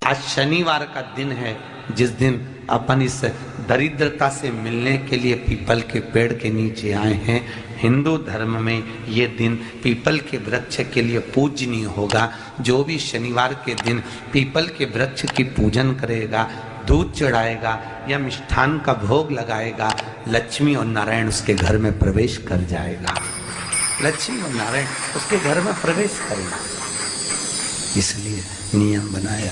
आज शनिवार का दिन है, जिस दिन अपन इस दरिद्रता से मिलने के लिए पीपल के पेड़ के नीचे आए हैं। हिंदू धर्म में ये दिन पीपल के वृक्ष के लिए पूजनीय होगा। जो भी शनिवार के दिन पीपल के वृक्ष की पूजन करेगा, दूध चढ़ाएगा या मिष्ठान का भोग लगाएगा, लक्ष्मी और नारायण उसके घर में प्रवेश कर जाएगा। लक्ष्मी और नारायण उसके घर में प्रवेश करेगा, इसलिए नियम बनाया।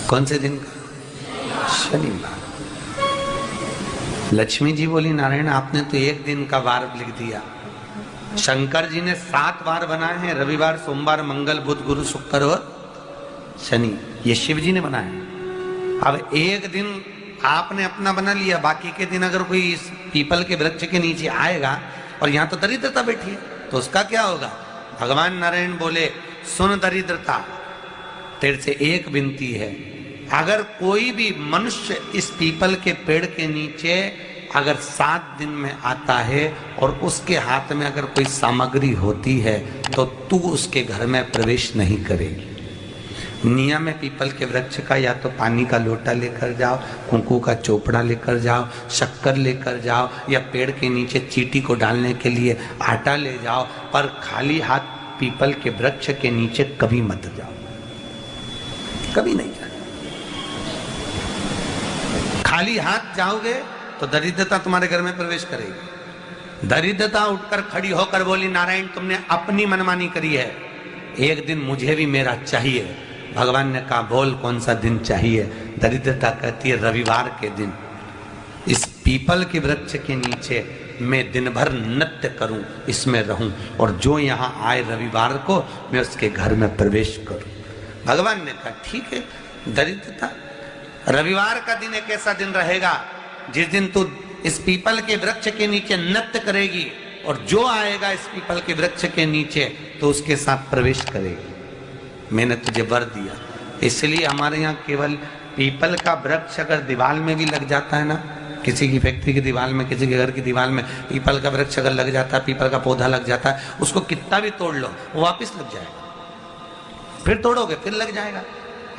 कौन से दिन का? शनिवार। लक्ष्मी जी बोली, नारायण आपने तो एक दिन का वार लिख दिया। शंकर जी ने 7 वार बनाए हैं, रविवार, सोमवार, मंगल, बुध, गुरु, शुक्र और शनि। ये शिव जी ने बनाए। अब एक दिन आपने अपना बना लिया, बाकी के दिन अगर कोई इस पीपल के वृक्ष के नीचे आएगा और यहाँ तो दरिद्रता बैठी है, तो उसका क्या होगा? भगवान नारायण बोले, सुन दरिद्रता, तेरे से एक विनती है, अगर कोई भी मनुष्य इस पीपल के पेड़ के नीचे अगर 7 दिन में आता है और उसके हाथ में अगर कोई सामग्री होती है तो तू उसके घर में प्रवेश नहीं करेगी। नियम है पीपल के वृक्ष का, या तो पानी का लोटा लेकर जाओ, कुंकू का चोपड़ा लेकर जाओ, शक्कर लेकर जाओ, या पेड़ के नीचे चींटी को डालने के लिए आटा ले जाओ, पर खाली हाथ पीपल के वृक्ष के नीचे कभी मत जाओ, कभी नहीं जाओ। खाली हाथ जाओगे तो दरिद्रता तुम्हारे घर में प्रवेश करेगी। दरिद्रता उठकर खड़ी होकर बोली, नारायण तुमने अपनी मनमानी करी है, एक दिन मुझे भी मेरा चाहिए। भगवान ने कहा, बोल कौन सा दिन चाहिए? दरिद्रता कहती है, रविवार के दिन इस पीपल के वृक्ष के नीचे मैं दिन भर नृत्य करूं, इसमें रहूं, और जो यहाँ आए रविवार को मैं उसके घर में प्रवेश करूं। भगवान ने कहा, ठीक है। दरिद्रता, रविवार का दिन एक ऐसा दिन रहेगा जिस दिन तू इस पीपल के वृक्ष के नीचे नृत्य करेगी, और जो आएगा इस पीपल के वृक्ष के नीचे तो उसके साथ प्रवेश करेगी। मैंने तुझे वर दिया। इसलिए हमारे यहाँ केवल पीपल का वृक्ष अगर दीवार में भी लग जाता है ना, किसी की फैक्ट्री की दीवार में, किसी के घर की दीवार में पीपल का वृक्ष अगर लग जाता है, पीपल का पौधा लग जाता है, उसको कितना भी तोड़ लो वो वापस लग जाएगा। फिर तोड़ोगे फिर लग जाएगा।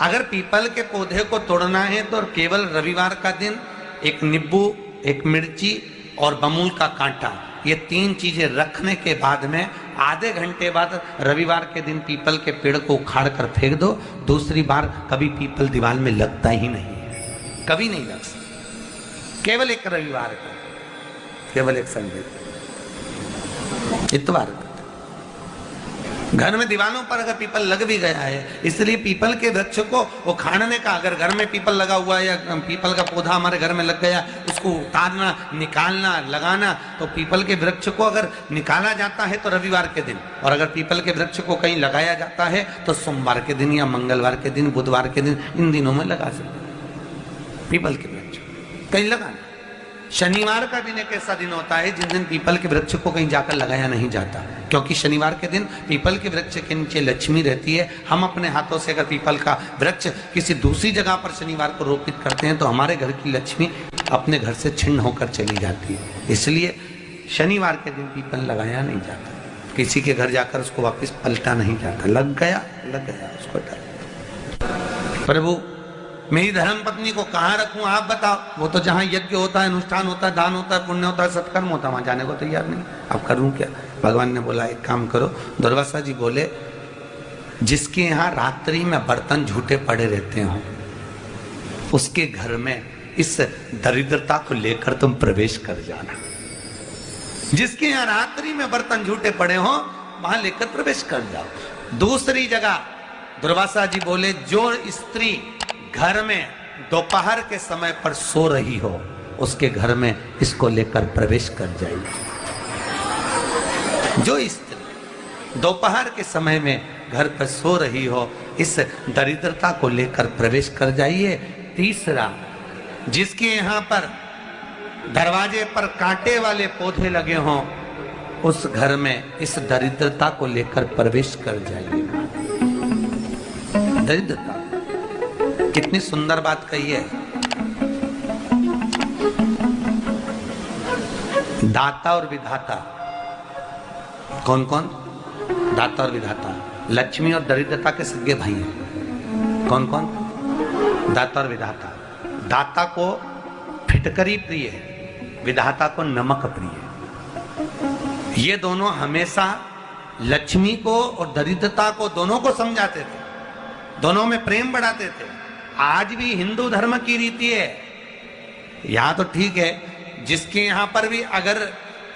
अगर पीपल के पौधे को तोड़ना है तो केवल रविवार का दिन एक नींबू, एक मिर्ची और बमूल का कांटा, ये 3 चीजें रखने के बाद में आधे घंटे बाद रविवार के दिन पीपल के पेड़ को उखाड़ कर फेंक दो। दूसरी बार कभी पीपल दीवार में लगता ही नहीं है, कभी नहीं लग सकता। केवल एक रविवार का, केवल एक संडे, इतवार का। घर में दीवारों पर अगर पीपल लग भी गया है, इसलिए पीपल के वृक्ष को उखाड़ने का, अगर घर में पीपल लगा हुआ है या पीपल का पौधा हमारे घर में लग गया, उसको उतारना, निकालना, लगाना, तो पीपल के वृक्ष को अगर निकाला जाता है तो रविवार के दिन, और अगर पीपल के वृक्ष को कहीं लगाया जाता है तो सोमवार के दिन या मंगलवार के दिन, बुधवार के दिन, इन दिनों में लगा सकते पीपल के वृक्ष कहीं लगाना। शनिवार का दिन एक ऐसा दिन होता है जिस दिन पीपल के वृक्ष को कहीं जाकर लगाया नहीं जाता, क्योंकि शनिवार के दिन पीपल के वृक्ष के नीचे लक्ष्मी रहती है। हम अपने हाथों से अगर पीपल का वृक्ष किसी दूसरी जगह पर शनिवार को रोपित करते हैं तो हमारे घर की लक्ष्मी अपने घर से छिन्न होकर चली जाती है। इसलिए शनिवार के दिन पीपल लगाया नहीं जाता, किसी के घर जाकर उसको वापस पलटा नहीं जाता। लग गया उसको डाल। प्रभु मेरी धर्म पत्नी को कहाँ रखूं आप बताओ? वो तो जहाँ यज्ञ होता है, अनुष्ठान होता है, दान होता है, पुण्य होता है, सत्कर्म होता है, वहां जाने को तैयार नहीं। अब करूं क्या? भगवान ने बोला, एक काम करो। दुर्वासा जी बोले, जिसके यहाँ रात्रि में बर्तन झूठे पड़े रहते हो, उसके घर में इस दरिद्रता को लेकर तुम प्रवेश कर जाना। जिसके यहाँ रात्रि में बर्तन झूठे पड़े हो, वहां लेकर प्रवेश कर जाओ। दूसरी जगह दुर्वासा जी बोले, जो स्त्री घर में दोपहर के समय पर सो रही हो, उसके घर में इसको लेकर प्रवेश कर जाइए। जो स्त्री दोपहर के समय में घर पर सो रही हो, इस दरिद्रता को लेकर प्रवेश कर जाइए। तीसरा, जिसके यहाँ पर दरवाजे पर कांटे वाले पौधे लगे हों, उस घर में इस दरिद्रता को लेकर प्रवेश कर जाइए। दरिद्रता, कितनी सुंदर बात कही है। दाता और विधाता, कौन कौन? दाता और विधाता। लक्ष्मी और दरिद्रता के सगे भाई हैं। कौन कौन? दाता और विधाता। दाता को फिटकरी प्रिय है, विधाता को नमक प्रिय है। ये दोनों हमेशा लक्ष्मी को और दरिद्रता को दोनों को समझाते थे, दोनों में प्रेम बढ़ाते थे। आज भी हिंदू धर्म की रीति है, यहां तो ठीक है, जिसके यहां पर भी अगर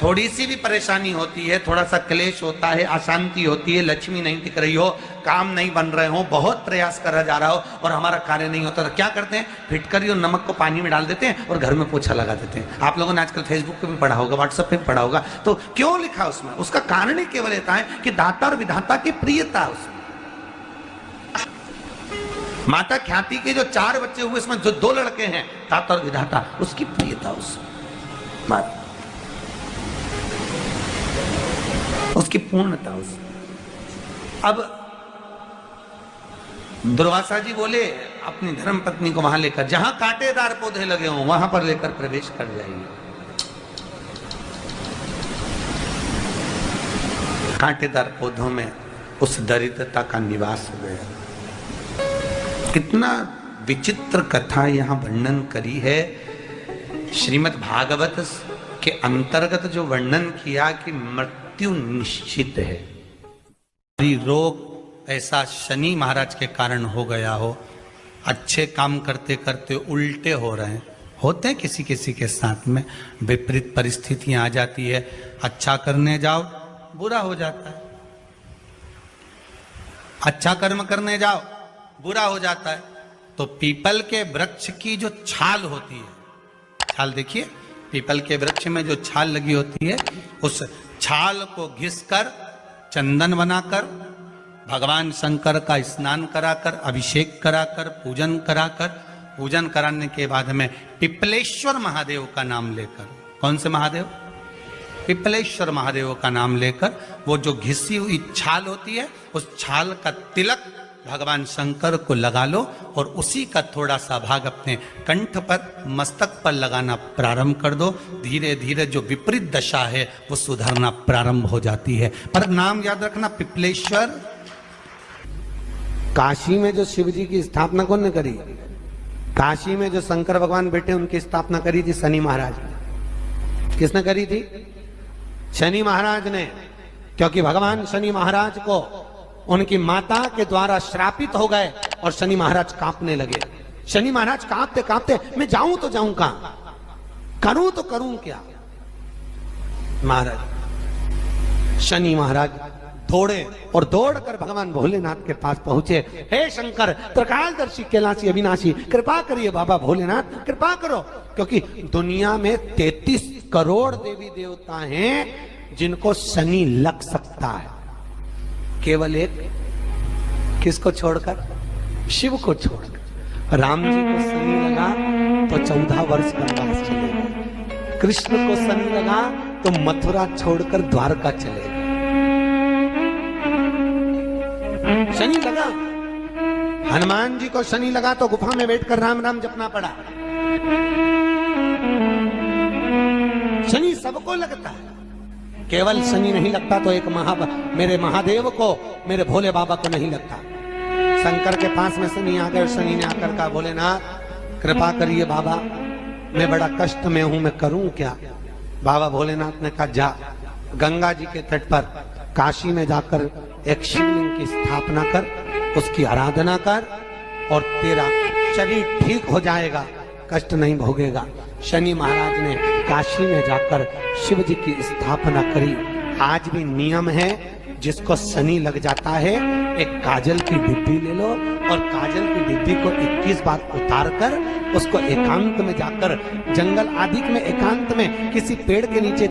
थोड़ी सी भी परेशानी होती है, थोड़ा सा क्लेश होता है, अशांति होती है, लक्ष्मी नहीं टिक रही हो, काम नहीं बन रहे हो, बहुत प्रयास करा जा रहा हो और हमारा कार्य नहीं होता, तो क्या करते हैं, फिटकरी और नमक को पानी में डाल देते हैं और घर में पोछा लगा देते हैं। आप लोगों ने आजकल फेसबुक पे भी पढ़ा होगा, व्हाट्सएप पे भी पढ़ा होगा। तो क्यों लिखा उसमें? उसका कारण ही केवल इतना है कि दाता और विधाता की प्रियता उसमें। माता ख्याति के जो 4 बच्चे हुए, इसमें जो 2 लड़के हैं, दाता और विधाता, उसकी प्रियता उसमें, उसकी पूर्णता उसमें। अब दुर्वासा जी बोले अपनी धर्म पत्नी को वहां लेकर, जहां कांटेदार पौधे लगे हों वहां पर लेकर प्रवेश कर जाइए। कांटेदार पौधों में उस दरिद्रता का निवास हो गया। कितना विचित्र कथा यहां वर्णन करी है। श्रीमद् भागवत के अंतर्गत जो वर्णन किया कि मृत्यु निश्चित है, रोग ऐसा शनि महाराज के कारण हो गया हो, अच्छे काम करते करते उल्टे हो रहे हैं, होते हैं किसी किसी के साथ में, विपरीत परिस्थितियां आ जाती है, अच्छा करने जाओ बुरा हो जाता है, अच्छा कर्म करने जाओ बुरा हो जाता है। तो पीपल के वृक्ष की जो छाल होती है, छाल देखिए, पीपल के वृक्ष में जो छाल लगी होती है, उस छाल को घिसकर चंदन बनाकर भगवान शंकर का स्नान कराकर, अभिषेक कराकर, पूजन कराकर, पूजन कराने के बाद में पिपलेश्वर महादेव का नाम लेकर, कौन से महादेव? पिपलेश्वर महादेव का नाम लेकर वो जो घिसी हुई छाल होती है, उस छाल का तिलक भगवान शंकर को लगा लो और उसी का थोड़ा सा भाग अपने कंठ पर, मस्तक पर लगाना प्रारंभ कर दो। धीरे धीरे जो विपरीत दशा है वो सुधरना प्रारंभ हो जाती है। पर नाम याद रखना, पिपलेश्वर। काशी में जो शिव जी की स्थापना कौन ने करी? काशी में जो शंकर भगवान बैठे उनकी स्थापना करी थी शनि महाराज ने। किसने करी थी? शनि महाराज ने। क्योंकि भगवान शनि महाराज को उनकी माता के द्वारा श्रापित हो गए और शनि महाराज कांपने लगे। शनि महाराज कांपते कांपते, मैं जाऊं तो जाऊं कहां, करूं तो करूं क्या? महाराज, शनि महाराज दौड़े और दौड़कर भगवान भोलेनाथ के पास पहुंचे। हे शंकर, त्रिकालदर्शी, कैलाशी, अविनाशी, कृपा करिए बाबा भोलेनाथ, कृपा करो। क्योंकि दुनिया में 33 करोड़ देवी देवता हैं जिनको शनि लग सकता है, केवल एक, किसको छोड़कर? शिव को छोड़कर। राम जी को शनि लगा तो 14 वर्ष वनवास चले गए। कृष्ण को शनि लगा तो मथुरा छोड़कर द्वारका चले गए। शनि लगा। हनुमान जी को शनि लगा तो गुफा में बैठकर राम राम जपना पड़ा। शनि सबको लगता है, केवल शनि नहीं लगता तो एक मेरे महादेव को, मेरे भोले बाबा को नहीं लगता। शंकर के पास में शनि आ गए। शनि ने आकर कहा, भोलेनाथ कृपा करिए बाबा, मैं बड़ा कष्ट में हूं, मैं करूं क्या? बाबा भोलेनाथ ने कहा, जा गंगा जी के तट पर काशी में जाकर एक शिवलिंग की स्थापना कर, उसकी आराधना कर और तेरा शरीर ठीक हो जाएगा, कष्ट नहीं भोगेगा। शनि महाराज ने काशी में जाकर शिव जी की स्थापना करी। आज भी नियम है, जिसको शनि लग जाता है एक काजल की डिब्बी ले लो और काजल की डिब्बी को 21 बार उतार कर उसको एकांत में जाकर, जंगल आदि में एकांत में किसी पेड़ के नीचे